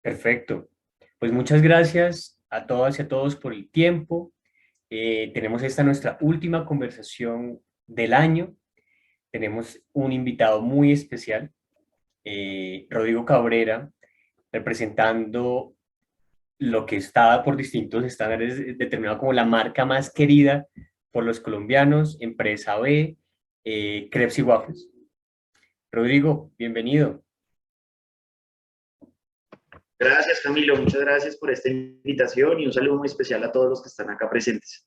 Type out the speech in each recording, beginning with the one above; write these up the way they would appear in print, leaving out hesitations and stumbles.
Perfecto. Pues muchas gracias a todas y a todos por el tiempo. Tenemos esta nuestra última conversación del año. Tenemos un invitado muy especial, Rodrigo Cabrera, representando lo que está por distintos estándares determinado como la marca más querida por los colombianos, Empresa B, Crepes y Waffles. Rodrigo, bienvenido. Gracias, Camilo. Muchas gracias por esta invitación y un saludo muy especial a todos los que están acá presentes.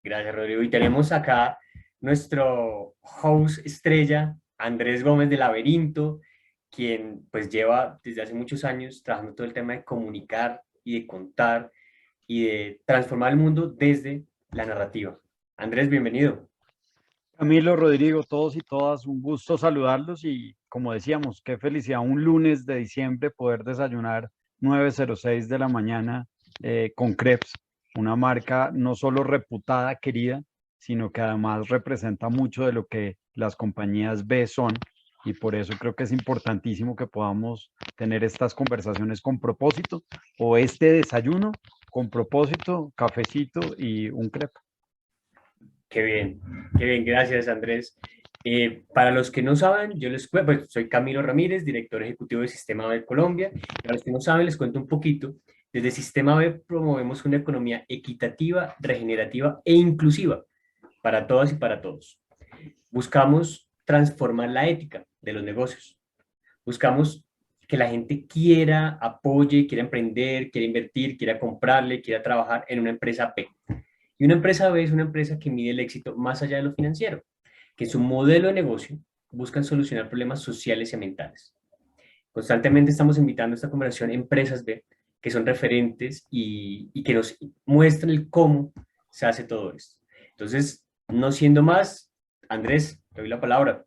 Gracias, Rodrigo. Y tenemos acá nuestro host estrella, Andrés Gómez de Laberinto, quien pues lleva desde hace muchos años trabajando todo el tema de comunicar y de contar y de transformar el mundo desde la narrativa. Andrés, bienvenido. Camilo, Rodrigo, todos y todas, un gusto saludarlos y como decíamos, qué felicidad un lunes de diciembre poder desayunar 9:06 de la mañana con Crepes, una marca no solo reputada, querida, sino que además representa mucho de lo que las compañías B son y por eso creo que es importantísimo que podamos tener estas conversaciones con propósito o este desayuno con propósito, cafecito y un crepe. Qué bien, gracias Andrés. Para los que no saben, yo les cuento, pues, soy Camilo Ramírez, director ejecutivo de Sistema B Colombia. Para los que no saben, les cuento un poquito. Desde Sistema B promovemos una economía equitativa, regenerativa e inclusiva para todas y para todos. Buscamos transformar la ética de los negocios. Buscamos que la gente quiera, apoye, quiera emprender, quiera invertir, quiera comprarle, quiera trabajar en una empresa B. Y una empresa B es una empresa que mide el éxito más allá de lo financiero, que en su modelo de negocio buscan solucionar problemas sociales y ambientales. Constantemente estamos invitando a esta conversación empresas B que son referentes y que nos muestran el cómo se hace todo esto. Entonces, no siendo más, Andrés, te doy la palabra.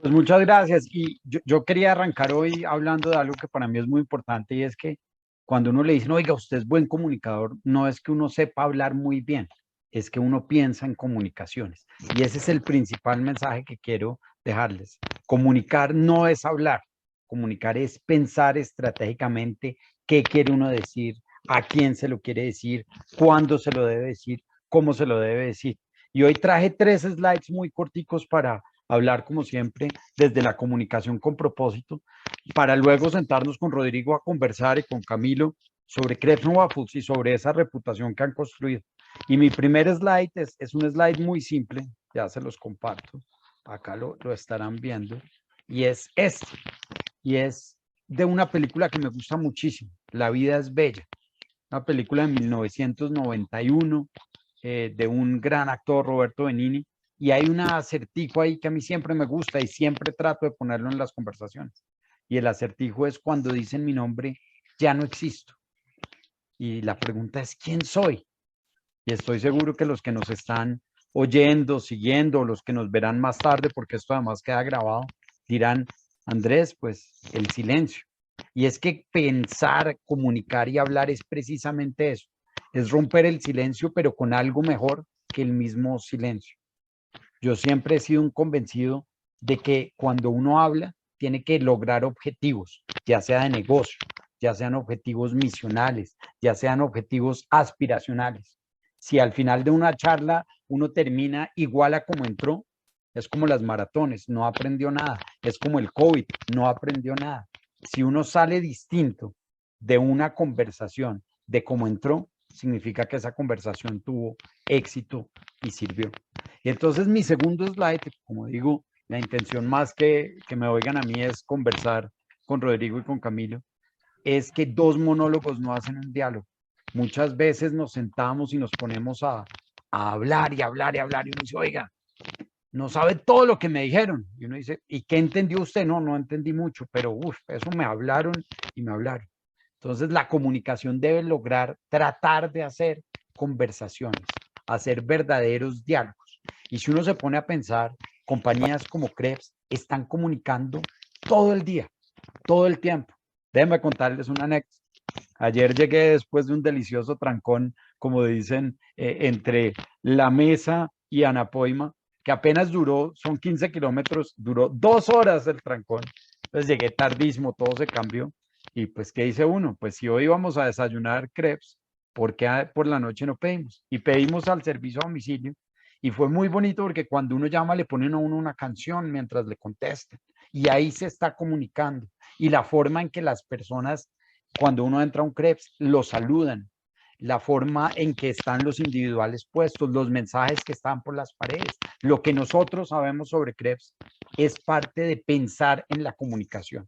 Pues muchas gracias. Y yo quería arrancar hoy hablando de algo que para mí es muy importante y es que cuando uno le dice, oiga, usted es buen comunicador, no es que uno sepa hablar muy bien, es que uno piensa en comunicaciones. Y ese es el principal mensaje que quiero dejarles. Comunicar no es hablar, comunicar es pensar estratégicamente qué quiere uno decir, a quién se lo quiere decir, cuándo se lo debe decir, cómo se lo debe decir. Y hoy traje 3 slides muy corticos para hablar como siempre desde la comunicación con propósito, para luego sentarnos con Rodrigo a conversar y con Camilo sobre Crepes and Waffles y sobre esa reputación que han construido. Y mi primer slide es un slide muy simple, ya se los comparto, acá lo estarán viendo, y es este, y es de una película que me gusta muchísimo, La vida es bella, una película de 1991 de un gran actor, Roberto Benigni, y hay un acertijo ahí que a mí siempre me gusta y siempre trato de ponerlo en las conversaciones. Y el acertijo es cuando dicen mi nombre, ya no existo. Y la pregunta es, ¿quién soy? Y estoy seguro que los que nos están oyendo, siguiendo, los que nos verán más tarde, porque esto además queda grabado, dirán, Andrés, pues el silencio. Y es que pensar, comunicar y hablar es precisamente eso, es romper el silencio, pero con algo mejor que el mismo silencio. Yo siempre he sido un convencido de que cuando uno habla, tiene que lograr objetivos, ya sea de negocio, ya sean objetivos misionales, ya sean objetivos aspiracionales. Si al final de una charla uno termina igual a como entró, es como las maratones, no aprendió nada. Es como el COVID, no aprendió nada. Si uno sale distinto de una conversación, de cómo entró, significa que esa conversación tuvo éxito y sirvió. Y entonces mi segundo slide, como digo, la intención más que me oigan a mí es conversar con Rodrigo y con Camilo, es que dos monólogos no hacen un diálogo. Muchas veces nos sentamos y nos ponemos a hablar y hablar y hablar y uno dice, oiga, no sabe todo lo que me dijeron. Y uno dice, ¿y qué entendió usted? No, no entendí mucho, pero eso me hablaron y me hablaron. Entonces la comunicación debe lograr tratar de hacer conversaciones, hacer verdaderos diálogos. Y si uno se pone a pensar, compañías como Krebs están comunicando todo el día, todo el tiempo. Déjenme contarles una anécdota. Ayer llegué después de un delicioso trancón, como dicen, entre La Mesa y Anapoima, que apenas duró, son 15 kilómetros, duró 2 horas el trancón. Entonces llegué tardísimo, todo se cambió. Y pues, ¿qué dice uno? Pues si hoy vamos a desayunar crepes, ¿por qué por la noche no pedimos? Y pedimos al servicio a domicilio. Y fue muy bonito porque cuando uno llama le ponen a uno una canción mientras le contestan. Y ahí se está comunicando. Y la forma en que las personas, cuando uno entra a un crepes, lo saludan. La forma en que están los individuales puestos, los mensajes que están por las paredes. Lo que nosotros sabemos sobre crepes es parte de pensar en la comunicación,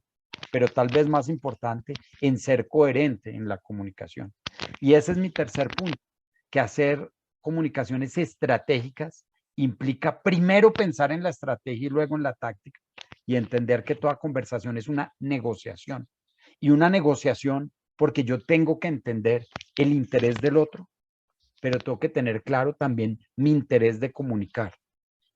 pero tal vez más importante, en ser coherente en la comunicación. Y ese es mi tercer punto, que hacer comunicaciones estratégicas implica primero pensar en la estrategia y luego en la táctica, y entender que toda conversación es una negociación. Y una negociación porque yo tengo que entender el interés del otro, pero tengo que tener claro también mi interés de comunicar.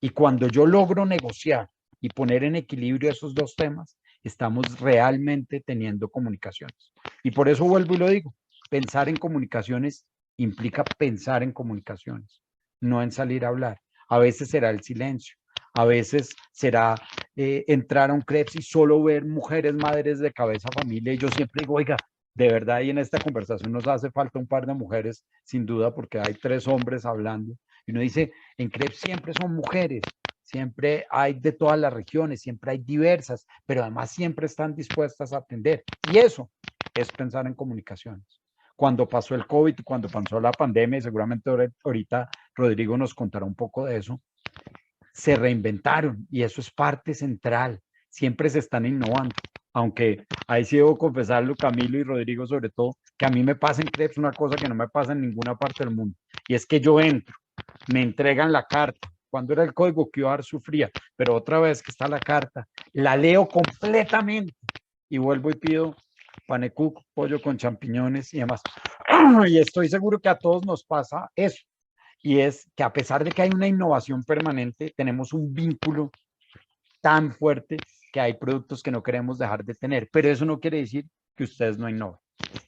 Y cuando yo logro negociar y poner en equilibrio esos dos temas, estamos realmente teniendo comunicaciones. Y por eso vuelvo y lo digo, pensar en comunicaciones implica pensar en comunicaciones, no en salir a hablar. A veces será el silencio, a veces será entrar a un crepes y solo ver mujeres, madres de cabeza, familia. Y yo siempre digo, oiga, de verdad, y en esta conversación nos hace falta un par de mujeres, sin duda, porque hay 3 hombres hablando. Y uno dice, en crepes siempre son mujeres, siempre hay de todas las regiones, siempre hay diversas, pero además siempre están dispuestas a atender. Y eso es pensar en comunicaciones. Cuando pasó el COVID, cuando pasó la pandemia, y seguramente ahorita Rodrigo nos contará un poco de eso, se reinventaron y eso es parte central. Siempre se están innovando. Aunque ahí sí debo confesarlo, Camilo y Rodrigo sobre todo, que a mí me pasa en crepes una cosa que no me pasa en ninguna parte del mundo. Y es que yo entro, me entregan la carta. Cuando era el código QR sufría, pero otra vez que está la carta, la leo completamente y vuelvo y pido panecuc, pollo con champiñones y demás. Y estoy seguro que a todos nos pasa eso. Y es que a pesar de que hay una innovación permanente, tenemos un vínculo tan fuerte que hay productos que no queremos dejar de tener. Pero eso no quiere decir que ustedes no innoven.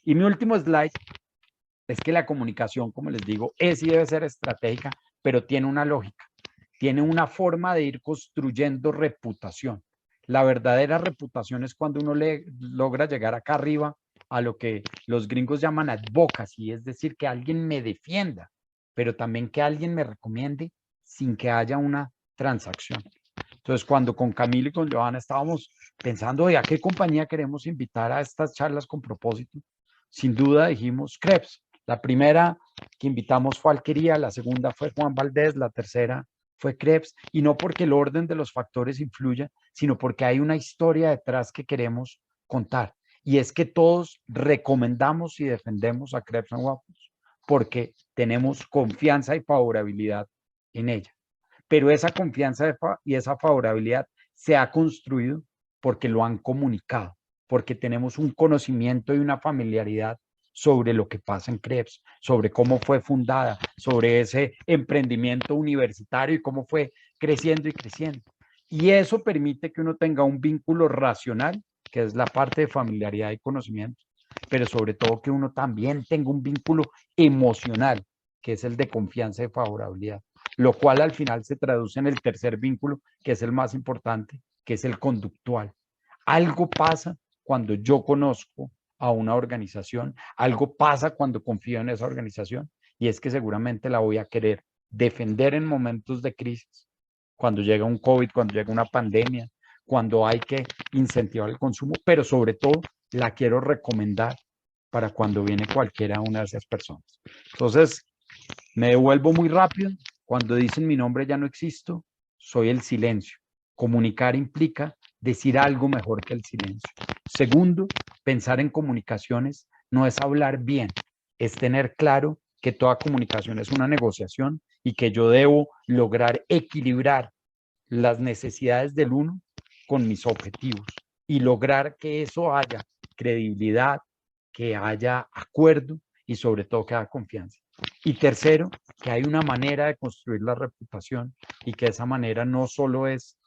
Y mi último slide es que la comunicación, como les digo, es y debe ser estratégica, pero tiene una lógica, tiene una forma de ir construyendo reputación. La verdadera reputación es cuando uno logra llegar acá arriba a lo que los gringos llaman advocacy, es decir, que alguien me defienda, pero también que alguien me recomiende sin que haya una transacción. Entonces, cuando con Camilo y con Johanna estábamos pensando, oye, ¿a qué compañía queremos invitar a estas charlas con propósito? Sin duda dijimos Krebs. La primera que invitamos fue Alquería, la segunda fue Juan Valdés, la tercera fue Krebs, y no porque el orden de los factores influya, sino porque hay una historia detrás que queremos contar. Y es que todos recomendamos y defendemos a Krebs and Waffles porque tenemos confianza y favorabilidad en ella. Pero esa confianza y esa favorabilidad se ha construido porque lo han comunicado, porque tenemos un conocimiento y una familiaridad sobre lo que pasa en Krebs, sobre cómo fue fundada, sobre ese emprendimiento universitario y cómo fue creciendo y creciendo. Y eso permite que uno tenga un vínculo racional, que es la parte de familiaridad y conocimiento, pero sobre todo que uno también tenga un vínculo emocional, que es el de confianza y favorabilidad, lo cual al final se traduce en el tercer vínculo, que es el más importante, que es el conductual. Algo pasa cuando yo conozco a una organización, algo pasa cuando confío en esa organización, y es que seguramente la voy a querer defender en momentos de crisis, cuando llega un COVID, cuando llega una pandemia, cuando hay que incentivar el consumo, pero sobre todo la quiero recomendar para cuando viene cualquiera una de esas personas. Entonces, me devuelvo muy rápido. Cuando dicen mi nombre ya no existo, soy el silencio. Comunicar implica decir algo mejor que el silencio. Segundo, pensar en comunicaciones no es hablar bien, es tener claro que toda comunicación es una negociación y que yo debo lograr equilibrar las necesidades del uno con mis objetivos y lograr que eso haya credibilidad, que haya acuerdo y sobre todo que haya confianza. Y tercero, que hay una manera de construir la reputación y que esa manera no solo es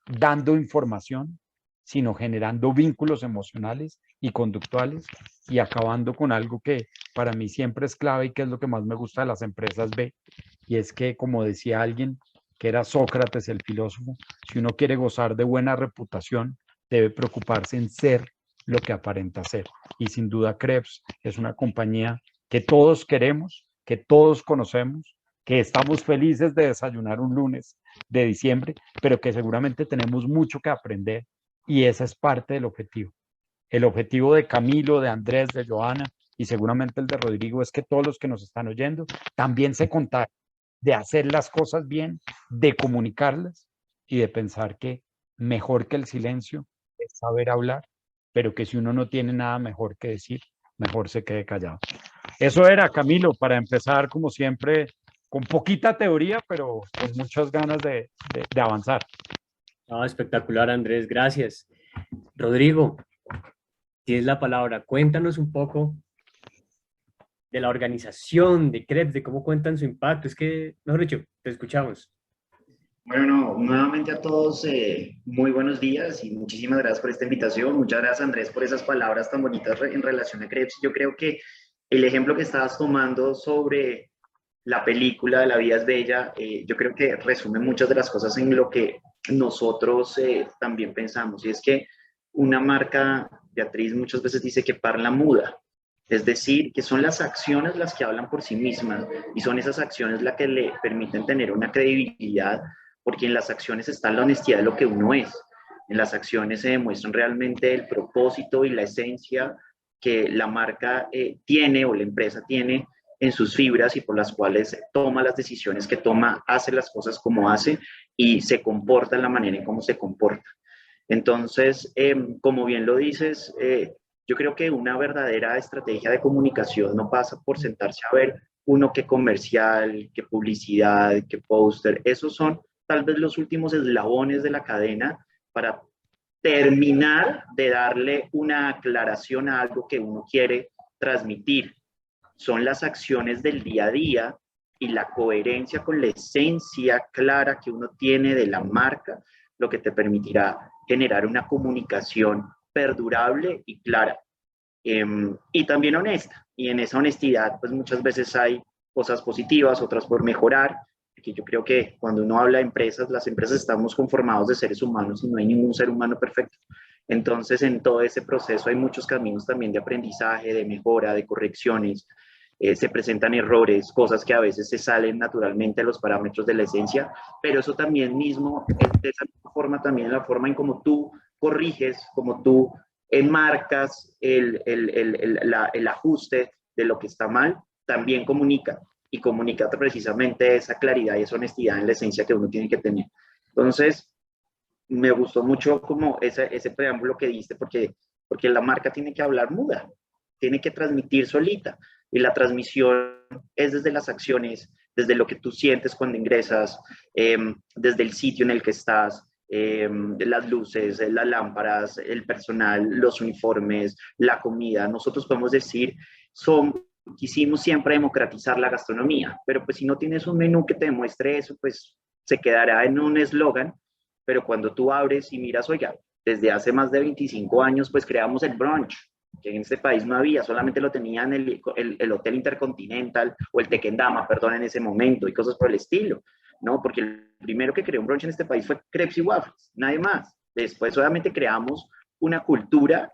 dando información, sino generando vínculos emocionales y conductuales y acabando con algo que para mí siempre es clave y que es lo que más me gusta de las empresas B, y es que, como decía alguien, que era Sócrates, el filósofo, si uno quiere gozar de buena reputación, debe preocuparse en ser lo que aparenta ser. Y sin duda Krebs es una compañía que todos queremos, que todos conocemos, que estamos felices de desayunar un lunes de diciembre, pero que seguramente tenemos mucho que aprender y esa es parte del objetivo. El objetivo de Camilo, de Andrés, de Johanna y seguramente el de Rodrigo es que todos los que nos están oyendo también se contagien de hacer las cosas bien, de comunicarlas y de pensar que mejor que el silencio es saber hablar, pero que si uno no tiene nada mejor que decir, mejor se quede callado. Eso era, Camilo, para empezar, como siempre, con poquita teoría, pero con muchas ganas de avanzar. Ah, espectacular, Andrés, gracias. Rodrigo, tienes la palabra. Cuéntanos un poco de la organización de Krebs, de cómo cuentan su impacto. Es que, mejor dicho, te escuchamos. Bueno, no, nuevamente a todos, muy buenos días y muchísimas gracias por esta invitación. Muchas gracias, Andrés, por esas palabras tan bonitas en relación a Krebs. Yo creo que el ejemplo que estabas tomando sobre la película de La vida es bella, yo creo que resume muchas de las cosas en lo que nosotros también pensamos. Y es que una marca, Beatriz muchas veces dice que parla muda. Es decir, que son las acciones las que hablan por sí mismas y son esas acciones las que le permiten tener una credibilidad, porque en las acciones está la honestidad de lo que uno es. En las acciones se demuestran realmente el propósito y la esencia que la marca tiene o la empresa tiene en sus fibras y por las cuales toma las decisiones que toma, hace las cosas como hace y se comporta en la manera en cómo se comporta. Entonces, como bien lo dices, yo creo que una verdadera estrategia de comunicación no pasa por sentarse a ver uno qué comercial, qué publicidad, qué póster. Esos son tal vez los últimos eslabones de la cadena para terminar de darle una aclaración a algo que uno quiere transmitir. Son las acciones del día a día y la coherencia con la esencia clara que uno tiene de la marca lo que te permitirá generar una comunicación perdurable y clara. Y también honesta. Y en esa honestidad, pues muchas veces hay cosas positivas, otras por mejorar, que yo creo que cuando uno habla de empresas, las empresas estamos conformados de seres humanos y no hay ningún ser humano perfecto. Entonces, en todo ese proceso hay muchos caminos también de aprendizaje, de mejora, de correcciones. Se presentan errores, cosas que a veces se salen naturalmente de los parámetros de la esencia, pero eso también mismo, de esa forma también la forma en cómo tú corriges, como tú enmarcas el ajuste de lo que está mal, también comunica y comunica precisamente esa claridad y esa honestidad en la esencia que uno tiene que tener. Entonces, me gustó mucho como ese preámbulo que diste porque la marca tiene que hablar muda, tiene que transmitir solita y la transmisión es desde las acciones, desde lo que tú sientes cuando ingresas, desde el sitio en el que estás, las luces, las lámparas, el personal, los uniformes, la comida. Nosotros podemos decir, quisimos siempre democratizar la gastronomía, pero pues si no tienes un menú que te demuestre eso, pues se quedará en un eslogan, pero cuando tú abres y miras, oiga, desde hace más de 25 años, pues creamos el brunch, que en este país no había, solamente lo tenían el Hotel Intercontinental o el Tequendama, perdón, en ese momento y cosas por el estilo, ¿no? Porque el primero que creó un brunch en este país fue Crepes y Waffles, nadie más. Después obviamente creamos una cultura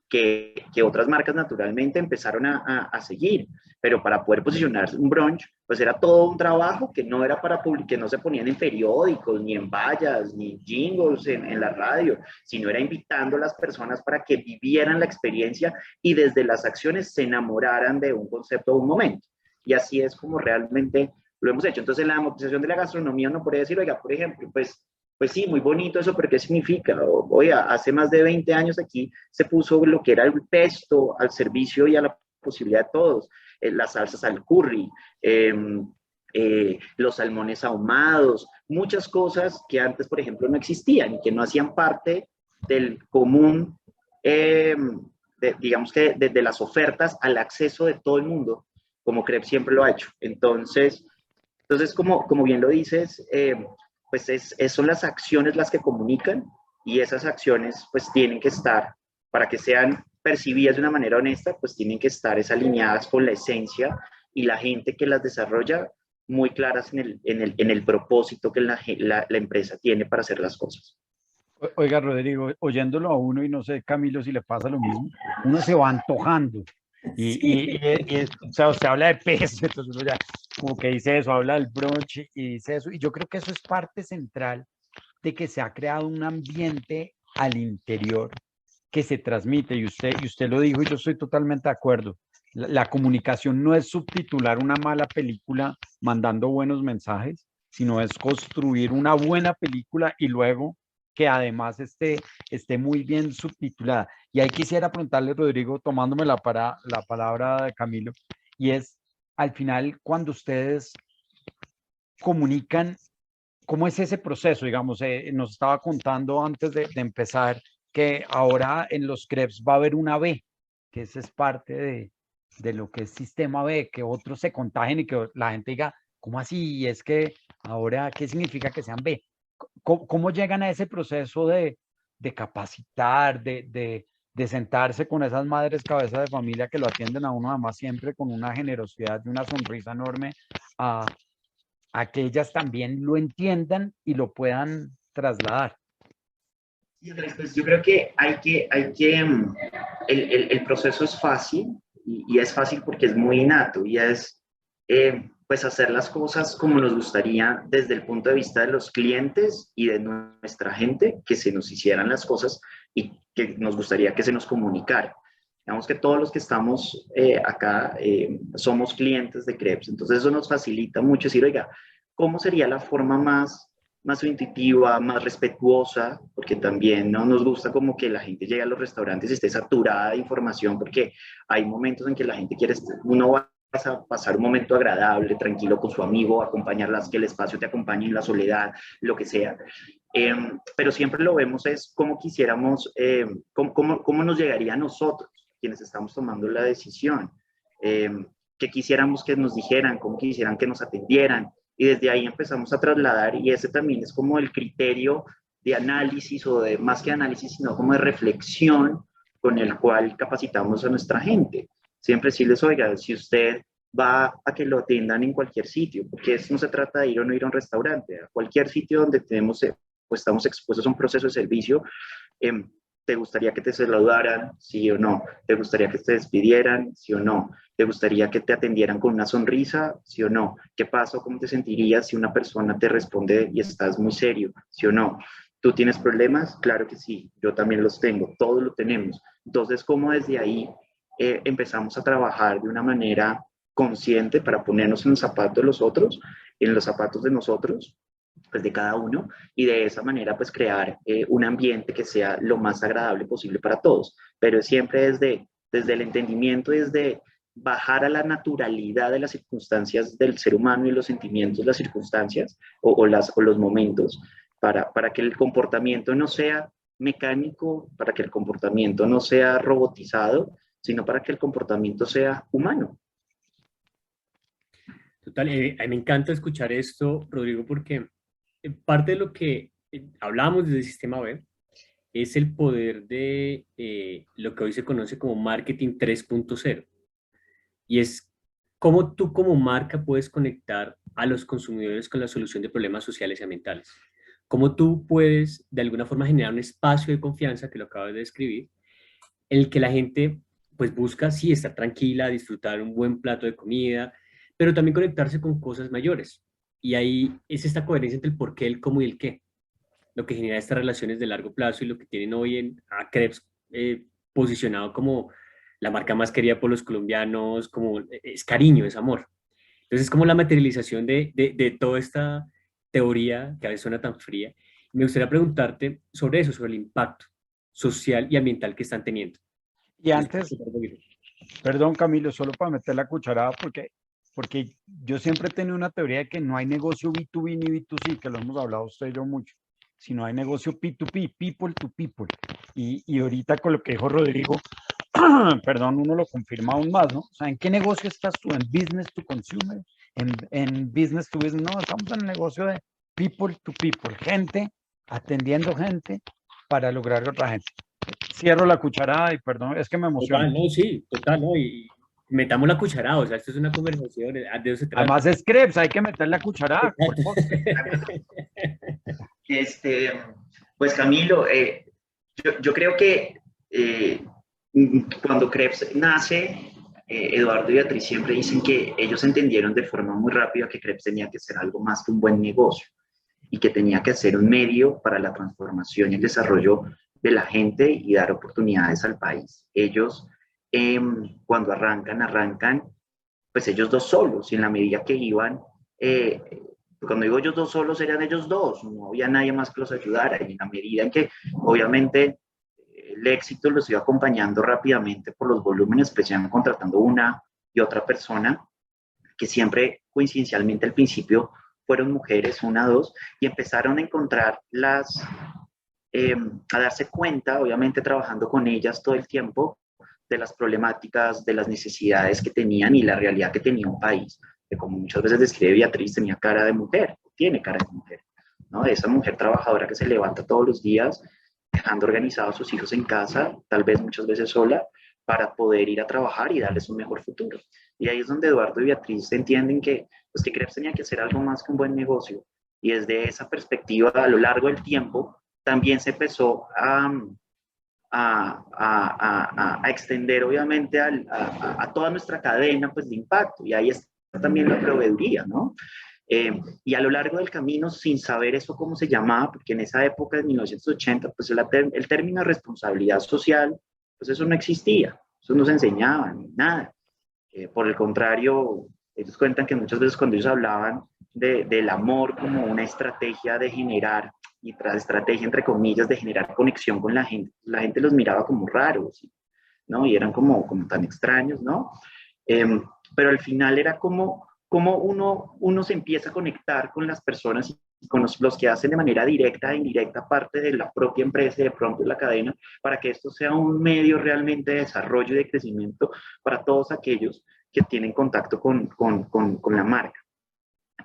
que otras marcas naturalmente empezaron a seguir, pero para poder posicionar un brunch, pues era todo un trabajo que no era para publicar, que no se ponían en periódicos, ni en vallas, ni jingles en la radio, sino era invitando a las personas para que vivieran la experiencia y desde las acciones se enamoraran de un concepto o un momento. Y así es como realmente lo hemos hecho. Entonces, la democratización de la gastronomía no puede decir, oiga, por ejemplo, pues sí, muy bonito eso, pero ¿qué significa? Oiga, hace más de 20 años aquí se puso lo que era el pesto al servicio y a la posibilidad de todos, las salsas al curry, los salmones ahumados, muchas cosas que antes, por ejemplo, no existían y que no hacían parte del común, digamos que desde las ofertas al acceso de todo el mundo, como Krebs siempre lo ha hecho. Entonces como bien lo dices, pues son las acciones las que comunican y esas acciones pues tienen que estar, para que sean percibidas de una manera honesta, pues tienen que estar alineadas con la esencia y la gente que las desarrolla muy claras en el propósito que la empresa tiene para hacer las cosas. Oiga, Rodrigo, oyéndolo a uno y no sé, Camilo, si le pasa lo mismo, uno se va antojando. Sí. O sea, usted habla de peso, entonces uno ya como que dice eso, habla del brunch y dice eso. Y yo creo que eso es parte central de que se ha creado un ambiente al interior que se transmite. Y usted lo dijo y yo estoy totalmente de acuerdo. La comunicación no es subtitular una mala película mandando buenos mensajes, sino es construir una buena película y luego que además esté muy bien subtitulada. Y ahí quisiera preguntarle, Rodrigo, tomándome la palabra de Camilo, y es, al final, cuando ustedes comunican, ¿cómo es ese proceso? Digamos, nos estaba contando antes de empezar que ahora en los CREPS va a haber una B, que esa es parte de lo que es sistema B, que otros se contagien y que la gente diga, ¿cómo así? Y es que ahora, ¿qué significa que sean B? ¿Cómo llegan a ese proceso de capacitar, de sentarse con esas madres cabezas de familia que lo atienden a uno además siempre con una generosidad y una sonrisa enorme a que ellas también lo entiendan y lo puedan trasladar? Sí, Andrés, pues yo creo que el proceso es fácil y es fácil porque es muy innato y es pues hacer las cosas como nos gustaría desde el punto de vista de los clientes y de nuestra gente, que se nos hicieran las cosas y que nos gustaría que se nos comunicara. Digamos que todos los que estamos acá somos clientes de Krebs, entonces eso nos facilita mucho decir, oiga, ¿cómo sería la forma más intuitiva, más respetuosa, porque también no nos gusta como que la gente llegue a los restaurantes y esté saturada de información, porque hay momentos en que la gente quiere, uno va a pasar un momento agradable, tranquilo con su amigo, acompañarlas, que el espacio te acompañe en la soledad, lo que sea. Pero siempre lo vemos es cómo quisiéramos, cómo nos llegaría a nosotros, quienes estamos tomando la decisión, eh, qué quisiéramos que nos dijeran, cómo quisieran que nos atendieran, y desde ahí empezamos a trasladar y ese también es como el criterio de análisis o de más que análisis, sino como de reflexión con el cual capacitamos a nuestra gente. Siempre decirles, oiga, si usted va a que lo atiendan en cualquier sitio, porque eso no se trata de ir o no ir a un restaurante, a cualquier sitio donde tenemos, pues estamos expuestos a un proceso de servicio, eh, ¿te gustaría que te saludaran? Sí o no. ¿Te gustaría que te despidieran? Sí o no. ¿Te gustaría que te atendieran con una sonrisa? Sí o no. ¿Qué pasa o cómo te sentirías si una persona te responde y estás muy serio? Sí o no. ¿Tú tienes problemas? Claro que sí. Yo también los tengo. Todos lo tenemos. Entonces, ¿cómo desde ahí empezamos a trabajar de una manera consciente para ponernos en los zapatos de los otros, en los zapatos de nosotros, pues de cada uno, y de esa manera pues crear un ambiente que sea lo más agradable posible para todos, pero siempre desde el entendimiento, desde bajar a la naturalidad de las circunstancias del ser humano y los sentimientos, las circunstancias o los momentos, para que el comportamiento no sea mecánico, para que el comportamiento no sea robotizado, sino para que el comportamiento sea humano. Total, a mí me encanta escuchar esto, Rodrigo, porque parte de lo que hablamos desde el sistema web es el poder de lo que hoy se conoce como marketing 3.0. Y es cómo tú como marca puedes conectar a los consumidores con la solución de problemas sociales y ambientales. Cómo tú puedes de alguna forma generar un espacio de confianza, que lo acabas de describir, en el que la gente pues busca, sí, estar tranquila, disfrutar un buen plato de comida, pero también conectarse con cosas mayores. Y ahí es esta coherencia entre el por qué, el cómo y el qué, lo que genera estas relaciones de largo plazo y lo que tienen hoy en a Krebs posicionado como la marca más querida por los colombianos, como es cariño, es amor. Entonces es como la materialización de toda esta teoría que a veces suena tan fría. Me gustaría preguntarte sobre eso, sobre el impacto social y ambiental que están teniendo. Y antes, perdón Camilo, solo para meter la cucharada, porque yo siempre he tenido una teoría de que no hay negocio B2B ni B2C, que lo hemos hablado usted y yo mucho, sino hay negocio P2P, people to people. Y ahorita con lo que dijo Rodrigo, perdón, uno lo confirma aún más, ¿no? O sea, ¿en qué negocio estás tú? ¿En business to consumer? ¿En business to business? No, estamos en el negocio de people to people, gente atendiendo gente para lograr que otra gente. Cierro la cucharada y perdón, es que me emociona. Total, no, sí, total, no, y metamos la cucharada, o sea, esto es una conversación, de eso se trata. Además es crepes, hay que meter la cucharada, por favor. Este, Pues Camilo, yo creo que cuando Krebs nace, Eduardo y Beatriz siempre dicen que ellos entendieron de forma muy rápida que Krebs tenía que ser algo más que un buen negocio y que tenía que ser un medio para la transformación y el desarrollo de la gente y dar oportunidades al país. Ellos, cuando arrancan, pues ellos dos solos, y en la medida que iban, cuando digo ellos dos solos, eran ellos dos, no había nadie más que los ayudara, y en la medida en que, obviamente, el éxito los iba acompañando rápidamente por los volúmenes, pues iban contratando una y otra persona, que siempre coincidencialmente al principio fueron mujeres, una, dos, y empezaron a encontrar a darse cuenta, obviamente trabajando con ellas todo el tiempo, de las problemáticas, de las necesidades que tenían y la realidad que tenía un país, que como muchas veces describe Beatriz, tenía cara de mujer, tiene cara de mujer, ¿no? De esa mujer trabajadora que se levanta todos los días, dejando organizados a sus hijos en casa, tal vez muchas veces sola, para poder ir a trabajar y darles un mejor futuro. Y ahí es donde Eduardo y Beatriz entienden que, pues, que Krebs tenía que hacer algo más que un buen negocio. Y desde esa perspectiva, a lo largo del tiempo, también se empezó a extender obviamente a toda nuestra cadena pues, de impacto, y ahí está también la proveeduría, ¿no? Y a lo largo del camino, sin saber eso cómo se llamaba, porque en esa época de 1980, pues el término responsabilidad social, pues eso no existía, eso no se enseñaba, ni nada. Por el contrario, ellos cuentan que muchas veces cuando ellos hablaban del amor como una estrategia de generar, y tras estrategia entre comillas, de generar conexión con la gente los miraba como raros, ¿no? Y eran como tan extraños, ¿no? Eh, pero al final era como uno se empieza a conectar con las personas y con los que hacen de manera directa e indirecta parte de la propia empresa y de pronto de la cadena, para que esto sea un medio realmente de desarrollo y de crecimiento para todos aquellos que tienen contacto con la marca.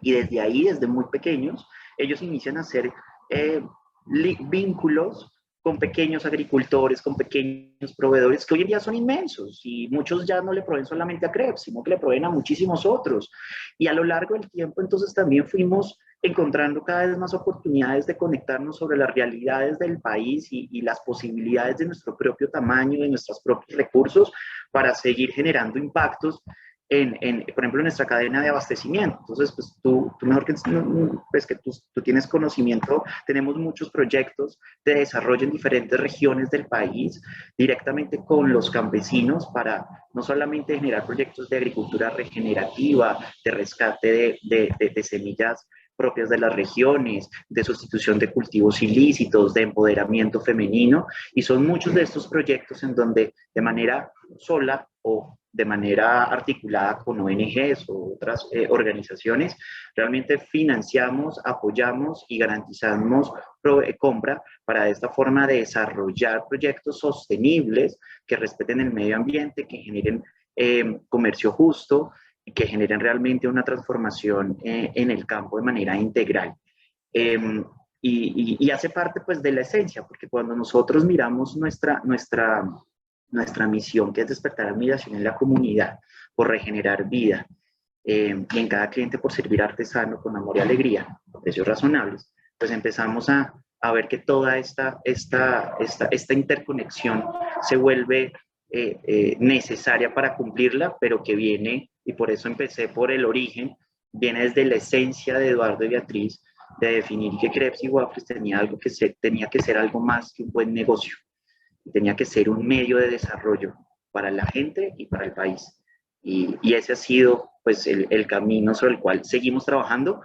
Y desde ahí, desde muy pequeños, ellos inician a hacer eh, vínculos con pequeños agricultores, con pequeños proveedores que hoy en día son inmensos, y muchos ya no le proveen solamente a Krebs, sino que le proveen a muchísimos otros. Y a lo largo del tiempo entonces también fuimos encontrando cada vez más oportunidades de conectarnos sobre las realidades del país y las posibilidades de nuestro propio tamaño, de nuestros propios recursos, para seguir generando impactos por ejemplo, en nuestra cadena de abastecimiento. Entonces, pues tú mejor que, pues, que tú tienes conocimiento, tenemos muchos proyectos de desarrollo en diferentes regiones del país, directamente con los campesinos, para no solamente generar proyectos de agricultura regenerativa, de rescate de semillas propias de las regiones, de sustitución de cultivos ilícitos, de empoderamiento femenino, y son muchos de estos proyectos en donde de manera sola o de manera articulada con ONGs o otras organizaciones, realmente financiamos, apoyamos y garantizamos compra para de esta forma de desarrollar proyectos sostenibles que respeten el medio ambiente, que generen comercio justo y que generen realmente una transformación en el campo de manera integral. Eh, y hace parte pues de la esencia, porque cuando nosotros miramos nuestra misión, que es despertar admiración en la comunidad por regenerar vida, y en cada cliente por servir artesano con amor y alegría, a precios razonables, pues empezamos a ver que toda esta interconexión se vuelve necesaria para cumplirla, pero que viene, y por eso empecé por el origen, viene desde la esencia de Eduardo y Beatriz, de definir que Krebs y Waffles tenía que ser algo más que un buen negocio, tenía que ser un medio de desarrollo para la gente y para el país. Y ese ha sido pues el camino sobre el cual seguimos trabajando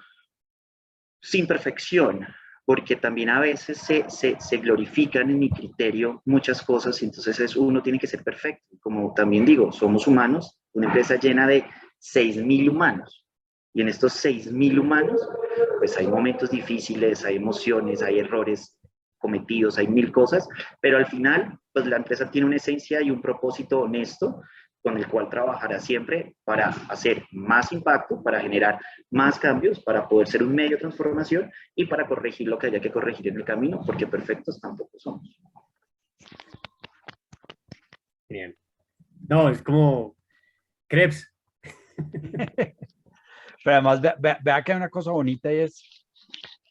sin perfección, porque también a veces se glorifican en mi criterio muchas cosas, y entonces uno tiene que ser perfecto. Como también digo, somos humanos, una empresa llena de 6.000 humanos, y en estos 6.000 humanos, pues hay momentos difíciles, hay emociones, hay errores cometidos, hay mil cosas, pero al final, pues la empresa tiene una esencia y un propósito honesto con el cual trabajará siempre para hacer más impacto, para generar más cambios, para poder ser un medio de transformación y para corregir lo que haya que corregir en el camino, porque perfectos tampoco somos. Bien. No, es como Krebs. Pero además, vea que hay una cosa bonita, y es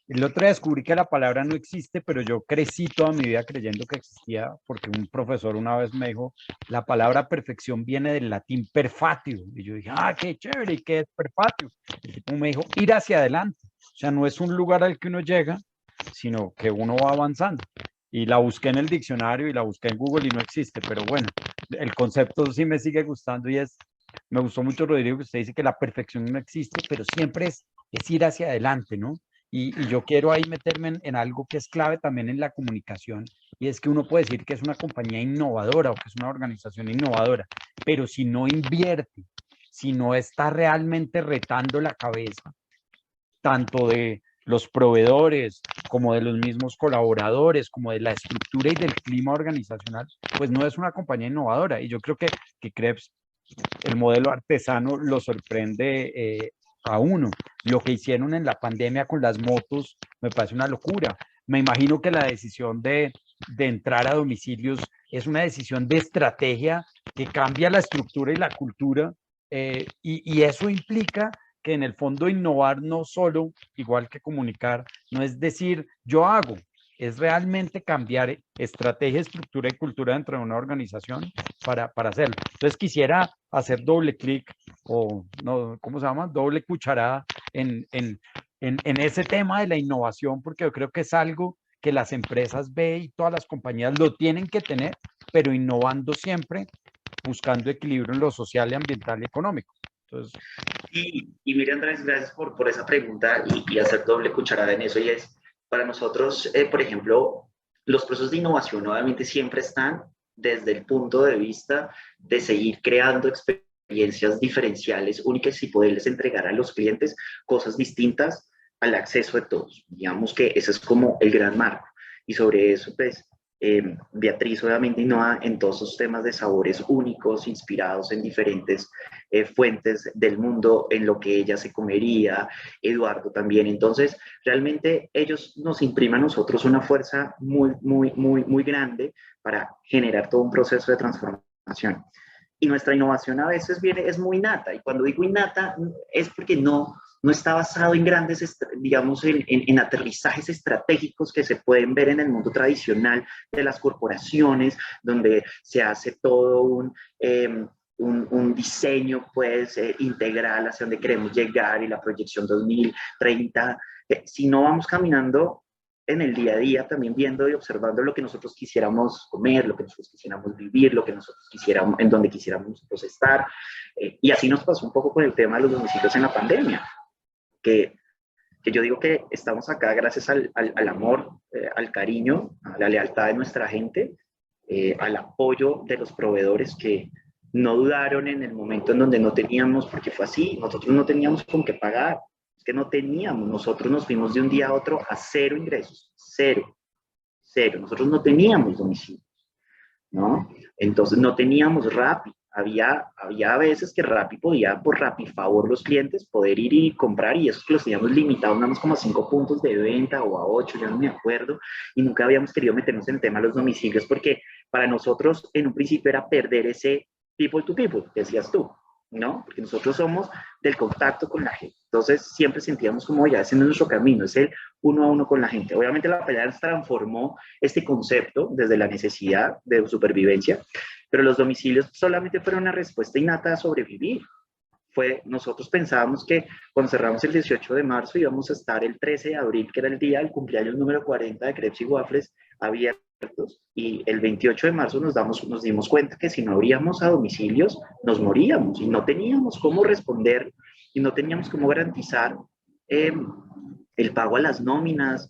El otro día descubrí que la palabra no existe, pero yo crecí toda mi vida creyendo que existía, porque un profesor una vez me dijo, la palabra perfección viene del latín perfatio. Y yo dije, ah, qué chévere, ¿y qué es perfatio? El tipo me dijo, ir hacia adelante. O sea, no es un lugar al que uno llega, sino que uno va avanzando. Y la busqué en el diccionario y la busqué en Google y no existe, pero bueno, el concepto sí me sigue gustando y me gustó mucho, Rodrigo, que usted dice que la perfección no existe, pero siempre es ir hacia adelante, ¿no? Y yo quiero ahí meterme en algo que es clave también en la comunicación, y es que uno puede decir que es una compañía innovadora o que es una organización innovadora, pero si no invierte, si no está realmente retando la cabeza, tanto de los proveedores como de los mismos colaboradores, como de la estructura y del clima organizacional, pues no es una compañía innovadora. Y yo creo que Krebs, el modelo artesano, lo sorprende a uno. Lo que hicieron en la pandemia con las motos me parece una locura. Me imagino que la decisión de entrar a domicilios es una decisión de estrategia que cambia la estructura y la cultura, y eso implica que en el fondo innovar no solo, igual que comunicar, no es decir yo hago, es realmente cambiar estrategia, estructura y cultura dentro de una organización para hacerlo. Entonces quisiera hacer doble clic o, no, ¿cómo se llama? Doble cucharada en ese tema de la innovación, porque yo creo que es algo que las empresas ve y todas las compañías lo tienen que tener, pero innovando siempre, buscando equilibrio en lo social, ambiental y económico. Entonces, Y mira, Andrés, gracias por esa pregunta y hacer doble cucharada en eso. Y es, para nosotros, por ejemplo, los procesos de innovación obviamente siempre están desde el punto de vista de seguir creando experiencias diferenciales, únicas y poderles entregar a los clientes cosas distintas al acceso de todos. Digamos que ese es como el gran marco. Y sobre eso, pues, Beatriz obviamente innova en todos esos temas de sabores únicos, inspirados en diferentes fuentes del mundo, en lo que ella se comería, Eduardo también. Entonces, realmente ellos nos imprimen a nosotros una fuerza muy grande para generar todo un proceso de transformación. Y nuestra innovación a veces viene, es muy innata, y cuando digo innata es porque no está basado en grandes, digamos, en aterrizajes estratégicos que se pueden ver en el mundo tradicional de las corporaciones, donde se hace todo un diseño pues integral hacia donde queremos llegar y la proyección 2030. Si no vamos caminando en el día a día, también viendo y observando lo que nosotros quisiéramos comer, lo que nosotros quisiéramos vivir, lo que nosotros quisiéramos, en donde quisiéramos nosotros estar. Y así nos pasó un poco con el tema de los domicilios en la pandemia, que yo digo que estamos acá gracias al amor, al cariño, a la lealtad de nuestra gente, al apoyo de los proveedores que no dudaron en el momento en donde no teníamos, porque fue así, nosotros no teníamos con qué pagar, es que no teníamos, nosotros nos fuimos de un día a otro a cero ingresos, cero, nosotros no teníamos domicilio, ¿no? Entonces no teníamos Rappi. Había veces que Rappi podía, por Rappi favor, los clientes poder ir y comprar, y eso que los teníamos limitados nada más como a 5 puntos de venta o a 8, ya no me acuerdo, y nunca habíamos querido meternos en el tema de los domicilios porque para nosotros en un principio era perder ese people to people, decías tú, ¿no? Porque nosotros somos del contacto con la gente. Entonces siempre sentíamos como ya haciendo nuestro camino, es el uno a uno con la gente. Obviamente la pelea transformó este concepto desde la necesidad de supervivencia, pero los domicilios solamente fueron una respuesta innata a sobrevivir. Nosotros pensábamos que cuando cerramos el 18 de marzo íbamos a estar el 13 de abril, que era el día del cumpleaños número 40 de Crepes y Waffles, abiertos, y el 28 de marzo nos dimos cuenta que si no abríamos a domicilios nos moríamos y no teníamos cómo responder y no teníamos cómo garantizar el pago a las nóminas,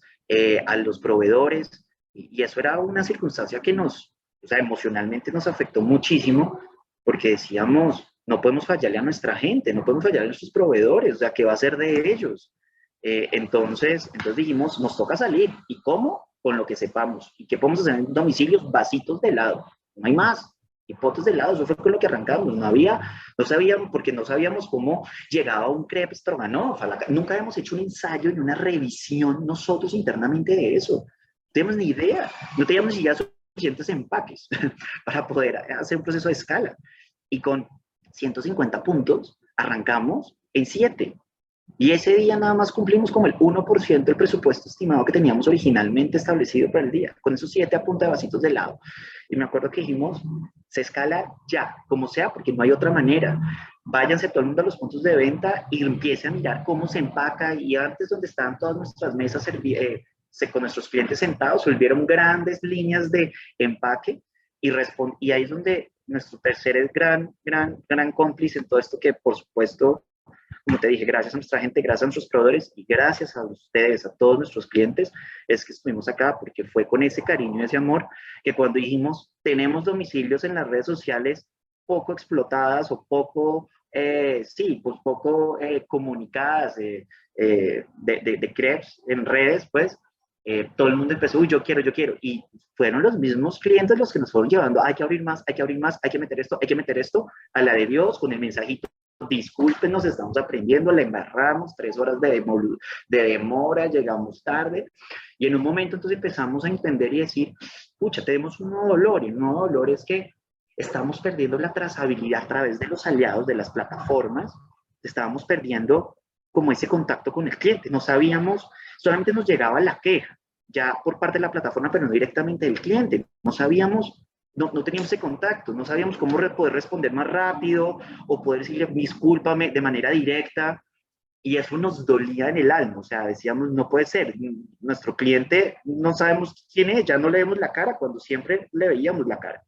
a los proveedores, y eso era una circunstancia que o sea, emocionalmente nos afectó muchísimo, porque decíamos, no podemos fallarle a nuestra gente, no podemos fallarle a nuestros proveedores, o sea, ¿qué va a ser de ellos? Entonces dijimos, nos toca salir. ¿Y cómo? Con lo que sepamos. ¿Y qué podemos hacer en domicilios? Vasitos de helado. No hay más. Y potes de helado, eso fue con lo que arrancamos. No sabíamos, porque no sabíamos cómo llegaba un crepe stroganoff. Nunca habíamos hecho un ensayo ni una revisión nosotros internamente de eso. No teníamos ni idea. No teníamos ni siquiera suficientes empaques para poder hacer un proceso de escala. Y con 150 puntos arrancamos en 7. Y ese día nada más cumplimos como el 1% del presupuesto estimado que teníamos originalmente establecido para el día, con esos 7 a punta de vasitos de helado. Y me acuerdo que dijimos, se escala ya, como sea, porque no hay otra manera. Váyanse todo el mundo a los puntos de venta y empiece a mirar cómo se empaca. Y antes, donde estaban todas nuestras mesas con nuestros clientes sentados, se volvieron grandes líneas de empaque y ahí es donde nuestro tercer gran cómplice en todo esto, que por supuesto, como te dije, gracias a nuestra gente, gracias a nuestros proveedores y gracias a ustedes, a todos nuestros clientes, es que estuvimos acá, porque fue con ese cariño y ese amor que cuando dijimos, tenemos domicilios en las redes sociales poco explotadas o poco, sí, pues poco comunicadas de crepes en redes, pues todo el mundo empezó, uy, yo quiero, y fueron los mismos clientes los que nos fueron llevando, hay que abrir más, hay que abrir más, hay que meter esto, a la de Dios, con el mensajito, disculpen, nos estamos aprendiendo, la embarramos, 3 horas de demora, llegamos tarde, y en un momento entonces empezamos a entender y decir, pucha, tenemos un nuevo dolor, y un nuevo dolor es que estamos perdiendo la trazabilidad a través de los aliados, de las plataformas, estábamos perdiendo como ese contacto con el cliente, no sabíamos, solamente nos llegaba la queja, ya por parte de la plataforma, pero no directamente del cliente, no sabíamos, no teníamos ese contacto, no sabíamos cómo poder responder más rápido o poder decirle discúlpame de manera directa, y eso nos dolía en el alma, o sea, decíamos, no puede ser, nuestro cliente no sabemos quién es, ya no le vemos la cara cuando siempre le veíamos la cara.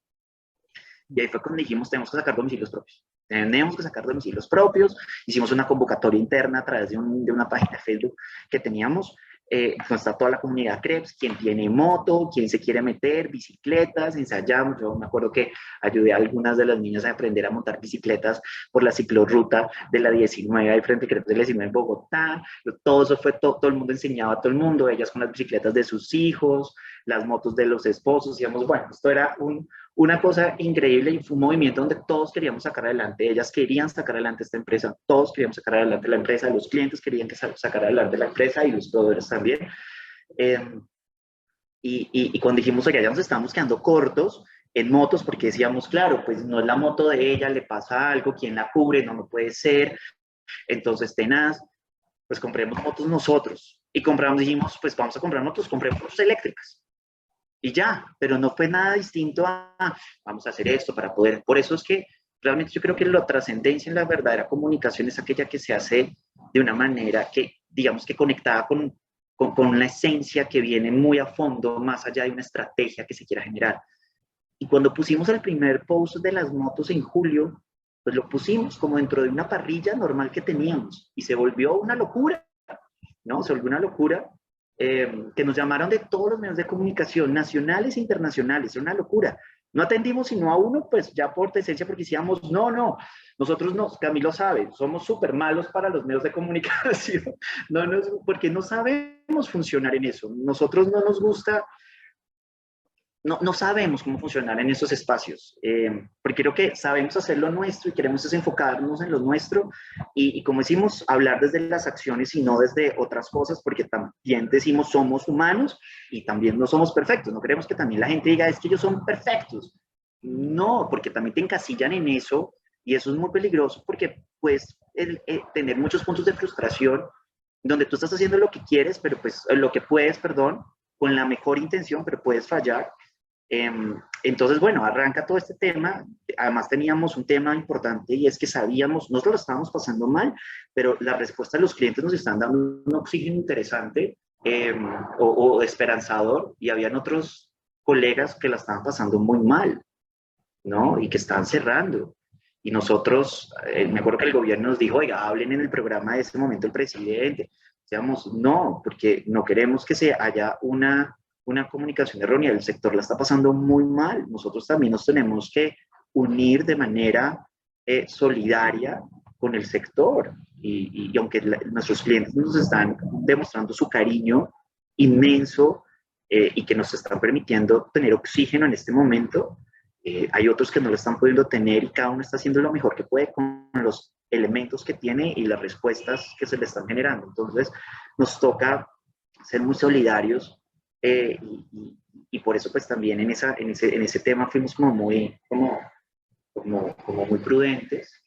Y ahí fue cuando dijimos, tenemos que sacar domicilios propios. Tenemos que sacar domicilios propios. Hicimos una convocatoria interna a través de una página de Facebook que teníamos. Donde está toda la comunidad Crepes, quien tiene moto, quien se quiere meter, bicicletas, ensayamos. Yo me acuerdo que ayudé a algunas de las niñas a aprender a montar bicicletas por la ciclorruta de la 19, ahí frente a Crepes de la 19 en Bogotá. Todo eso fue, todo el mundo enseñaba a todo el mundo, ellas con las bicicletas de sus hijos, las motos de los esposos, digamos, bueno, esto era una cosa increíble y fue un movimiento donde todos queríamos sacar adelante, ellas querían sacar adelante esta empresa, todos queríamos sacar adelante la empresa, los clientes querían sacar adelante la empresa y los proveedores también. Y cuando dijimos, oye, ya nos estamos quedando cortos en motos, porque decíamos, claro, pues no es la moto de ella, le pasa algo, ¿quién la cubre? No puede ser. Entonces, tenaz, pues compremos motos nosotros. Y dijimos, pues vamos a comprar motos, compremos motos eléctricas. Y ya, pero no fue nada distinto a vamos a hacer esto para poder. Por eso es que realmente yo creo que la trascendencia en la verdadera comunicación es aquella que se hace de una manera que, digamos, que conectada con una esencia que viene muy a fondo, más allá de una estrategia que se quiera generar. Y cuando pusimos el primer post de las motos en julio, pues lo pusimos como dentro de una parrilla normal que teníamos y se volvió una locura, ¿no? Se volvió una locura. Que nos llamaron de todos los medios de comunicación, nacionales e internacionales, era una locura. No atendimos sino a uno, pues ya por decencia, porque decíamos, no, nosotros no, Camilo sabe, somos súper malos para los medios de comunicación, porque no sabemos funcionar en eso, nosotros no nos gusta, no sabemos cómo funcionar en esos espacios, porque creo que sabemos hacer lo nuestro y queremos enfocarnos en lo nuestro y como decimos, hablar desde las acciones y no desde otras cosas, porque también decimos somos humanos y también no somos perfectos, no queremos que también la gente diga es que ellos son perfectos, no, porque también te encasillan en eso y eso es muy peligroso porque puedes tener muchos puntos de frustración donde tú estás haciendo lo que quieres, pero pues lo que puedes, perdón, con la mejor intención, pero puedes fallar. Entonces, bueno, arranca todo este tema. Además teníamos un tema importante y es que sabíamos, nosotros lo estábamos pasando mal, pero la respuesta de los clientes nos están dando un oxígeno interesante o esperanzador y habían otros colegas que la estaban pasando muy mal, ¿no? Y que estaban cerrando. Y nosotros, me acuerdo que el gobierno nos dijo, oiga, hablen en el programa de ese momento el presidente. Decíamos, no, porque no queremos que se haya una comunicación errónea, el sector la está pasando muy mal, nosotros también nos tenemos que unir de manera solidaria con el sector y aunque nuestros clientes nos están demostrando su cariño inmenso y que nos están permitiendo tener oxígeno en este momento, hay otros que no lo están pudiendo tener y cada uno está haciendo lo mejor que puede con los elementos que tiene y las respuestas que se le están generando. Entonces nos toca ser muy solidarios y por eso pues también en ese tema fuimos como muy prudentes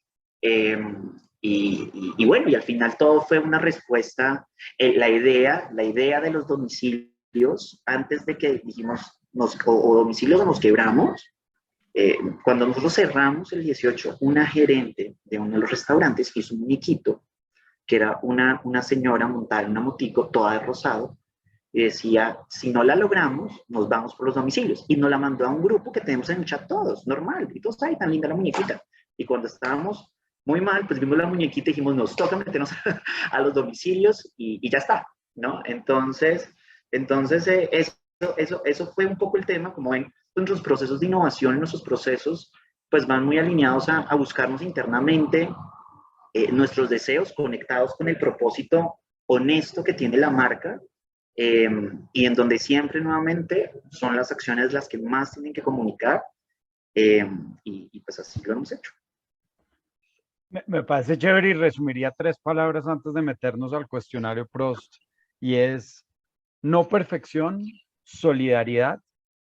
y bueno, y al final todo fue una respuesta. La idea de los domicilios, antes de que dijimos, o domicilios o nos quebramos, cuando nosotros cerramos el 18, una gerente de uno de los restaurantes hizo un muñequito, que era una señora montada en una motico, toda de rosado, y decía, si no la logramos, nos vamos por los domicilios. Y nos la mandó a un grupo que tenemos en el chat todos, normal, y todos, ay, tan linda la muñequita. Y cuando estábamos muy mal, pues vimos la muñequita y dijimos, nos toca meternos a los domicilios y ya está, ¿no? Entonces eso fue un poco el tema. Como ven, nuestros procesos de innovación, nuestros procesos, pues van muy alineados a buscarnos internamente nuestros deseos conectados con el propósito honesto que tiene la marca, y en donde siempre nuevamente son las acciones las que más tienen que comunicar, y pues así lo hemos hecho. Me parece chévere y resumiría 3 palabras antes de meternos al cuestionario Prost, y es no perfección, solidaridad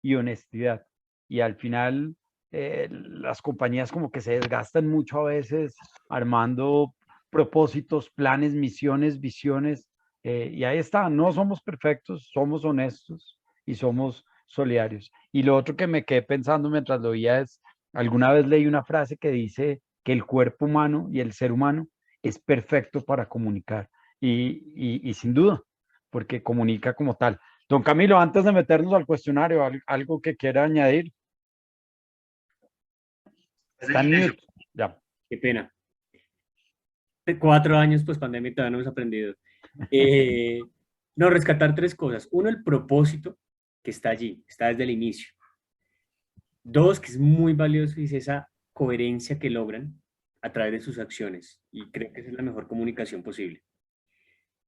y honestidad. Y al final las compañías como que se desgastan mucho a veces armando propósitos, planes, misiones, visiones, y ahí está, no somos perfectos, somos honestos y somos solidarios. Y lo otro que me quedé pensando mientras lo oía es, alguna vez leí una frase que dice que el cuerpo humano y el ser humano es perfecto para comunicar, y sin duda, porque comunica como tal. Don Camilo, antes de meternos al cuestionario, algo que quiera añadir. Está en mute. Ya. Qué pena. 4 años, pues pandemia, todavía no hemos aprendido. No, rescatar 3 cosas. Uno, el propósito que está allí, está desde el inicio. 2, que es muy valioso, y es esa coherencia que logran a través de sus acciones. Y creo que esa es la mejor comunicación posible.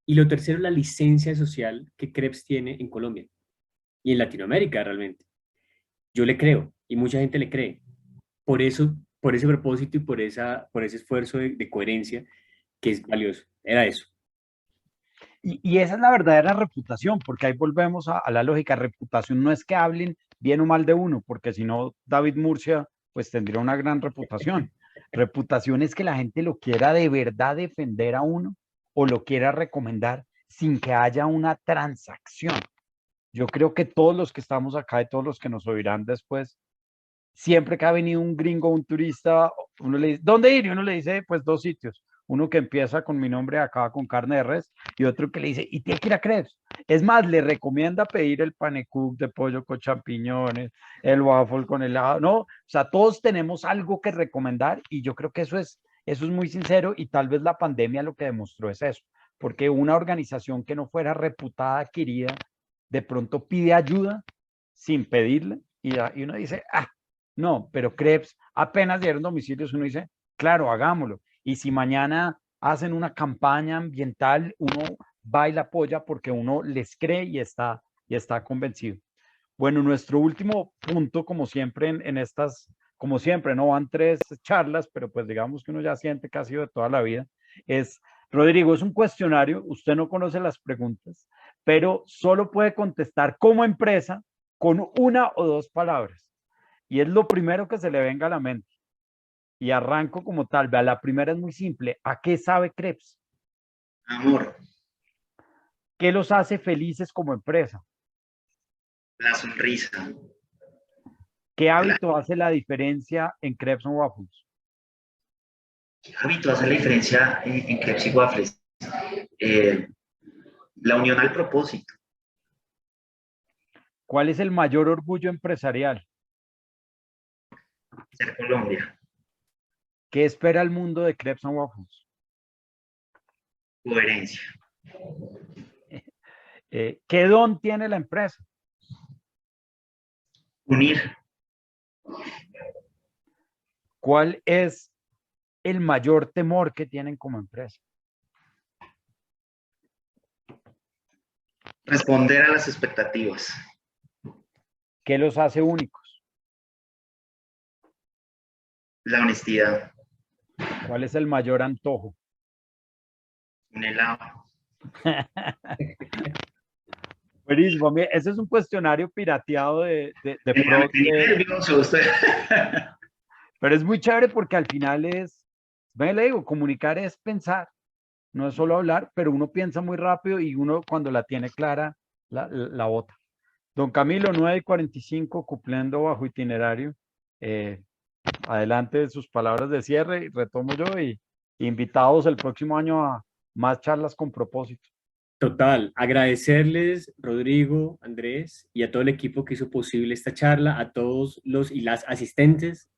Y lo tercero, la licencia social que Krebs tiene en Colombia y en Latinoamérica realmente. Yo le creo y mucha gente le cree. Por eso, por ese propósito y por ese esfuerzo de coherencia que es valioso. Era eso. Y esa es la verdadera reputación, porque ahí volvemos a la lógica. Reputación no es que hablen bien o mal de uno, porque si no, David Murcia pues tendría una gran reputación. Reputación es que la gente lo quiera de verdad defender a uno o lo quiera recomendar sin que haya una transacción. Yo creo que todos los que estamos acá y todos los que nos oirán después, siempre que ha venido un gringo, un turista, uno le dice, ¿dónde ir? Y uno le dice, pues 2 sitios. Uno que empieza con mi nombre, acaba con carne de res, y otro que le dice, y tiene que ir a Krebs. Es más, le recomienda pedir el panecook de pollo con champiñones, el waffle con helado, ¿no? O sea, todos tenemos algo que recomendar, y yo creo que eso es muy sincero, y tal vez la pandemia lo que demostró es eso, porque una organización que no fuera reputada, querida, de pronto pide ayuda sin pedirle, y uno dice, no, pero Krebs apenas dieron domicilios, uno dice, claro, hagámoslo. Y si mañana hacen una campaña ambiental, uno va y la apoya porque uno les cree y está convencido. Bueno, nuestro último punto, como siempre en estas, como siempre, no van 3 charlas, pero pues digamos que uno ya siente que ha sido de toda la vida, es, Rodrigo, es un cuestionario, usted no conoce las preguntas, pero solo puede contestar como empresa con 1 o 2 palabras. Y es lo primero que se le venga a la mente. Y arranco como tal. Vea, la primera es muy simple. ¿A qué sabe Krebs? Amor. ¿Qué los hace felices como empresa? La sonrisa. ¿Qué hábito hace la diferencia en Krebs Waffles? ¿Qué hábito hace la diferencia en Crepes y Waffles? La unión al propósito. ¿Cuál es el mayor orgullo empresarial? Ser Colombia. ¿Qué espera el mundo de Krebs Waffles? Coherencia. ¿Qué don tiene la empresa? Unir. ¿Cuál es el mayor temor que tienen como empresa? Responder a las expectativas. ¿Qué los hace únicos? La honestidad. ¿Cuál es el mayor antojo? Un helado. Buenísimo. Ese es un cuestionario pirateado de nervioso usted. pero es muy chévere porque al final es Ven, le digo, comunicar es pensar, no es solo hablar, pero uno piensa muy rápido y uno cuando la tiene clara, la bota. Don Camilo, 9:45, cumpliendo bajo itinerario. Adelante de sus palabras de cierre, y retomo yo y invitados el próximo año a más charlas con propósito. Total, agradecerles, Rodrigo, Andrés, y a todo el equipo que hizo posible esta charla, a todos los y las asistentes.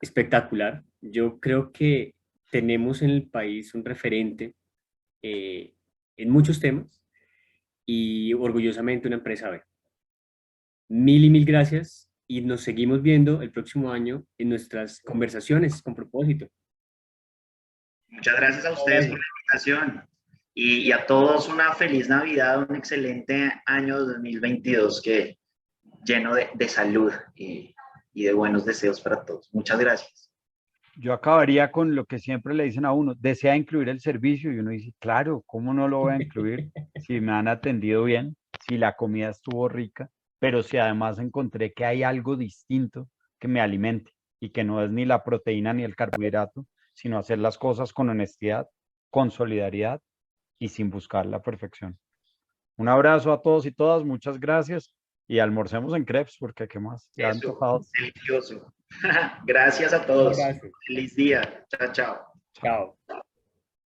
Espectacular. Yo creo que tenemos en el país un referente en muchos temas y orgullosamente una empresa B. Mil y mil gracias y nos seguimos viendo el próximo año en nuestras conversaciones con propósito. Muchas gracias a ustedes por la invitación y a todos una feliz Navidad, un excelente año 2022 que lleno de salud y de buenos deseos para todos. Muchas gracias. Yo acabaría con lo que siempre le dicen a uno, desea incluir el servicio y uno dice, claro, ¿cómo no lo voy a incluir si me han atendido bien, si la comida estuvo rica, pero si además encontré que hay algo distinto que me alimente y que no es ni la proteína ni el carbohidrato, sino hacer las cosas con honestidad, con solidaridad y sin buscar la perfección. Un abrazo a todos y todas, muchas gracias y almorcemos en crepes porque qué más, ya Eso, antojados. delicioso. Gracias a Un todos. abrazo. Feliz día. Chao, chao. Chao.